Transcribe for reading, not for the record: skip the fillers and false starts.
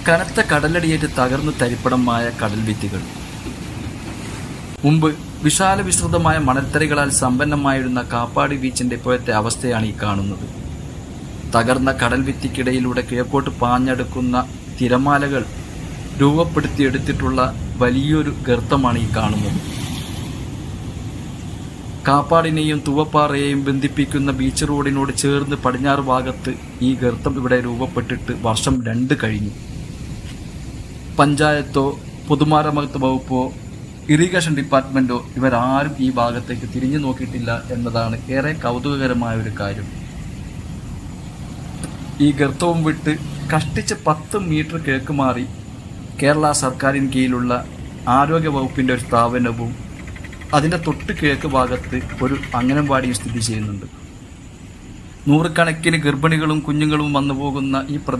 കനത്ത കടലടിയേറ്റ് തകർന്ന് തരിപ്പടമായ കടൽ ഭിത്തികൾ. മുമ്പ് വിശാല വിസ്തൃതമായ മണൽത്തരികളാൽ സമ്പന്നമായിരുന്ന കാപ്പാട് ബീച്ചിന്റെ ഇപ്പോഴത്തെ അവസ്ഥയാണ് ഈ കാണുന്നത്. തകർന്ന കടൽ ഭിത്തിക്കിടയിലൂടെ കിഴക്കോട്ട് പാഞ്ഞെടുക്കുന്ന തിരമാലകൾ രൂപപ്പെടുത്തിയെടുത്തിട്ടുള്ള വലിയൊരു ഗർത്തമാണ് ഈ കാണുന്നത്. കാപ്പാടിനെയും തൂവപ്പാറയെയും ബന്ധിപ്പിക്കുന്ന ബീച്ച് റോഡിനോട് ചേർന്ന് പടിഞ്ഞാറ് ഭാഗത്ത് ഈ ഗർത്തം ഇവിടെ രൂപപ്പെട്ടിട്ട് വർഷം 2 കഴിഞ്ഞു. പഞ്ചായത്തോ പൊതുമരാമത്ത് വകുപ്പോ ഇറിഗേഷൻ ഡിപ്പാർട്ട്മെന്റോ ഇവരാരും ഈ ഭാഗത്തേക്ക് തിരിഞ്ഞു നോക്കിയിട്ടില്ല എന്നതാണ് ഏറെ കൗതുകകരമായ ഒരു കാര്യം. ഈ ഗർത്തവും വിട്ട് കഷ്ടിച്ച് 10 മീറ്റർ കിഴക്ക് മാറി കേരള സർക്കാരിന് കീഴിലുള്ള ആരോഗ്യ വകുപ്പിൻ്റെ ഒരു സ്ഥാപനവും അതിൻ്റെ തൊട്ട് കിഴക്ക് ഭാഗത്ത് ഒരു അംഗനവാടിയും സ്ഥിതി ചെയ്യുന്നുണ്ട്. നൂറുകണക്കിന് ഗർഭിണികളും കുഞ്ഞുങ്ങളും വന്നു പോകുന്ന ഈ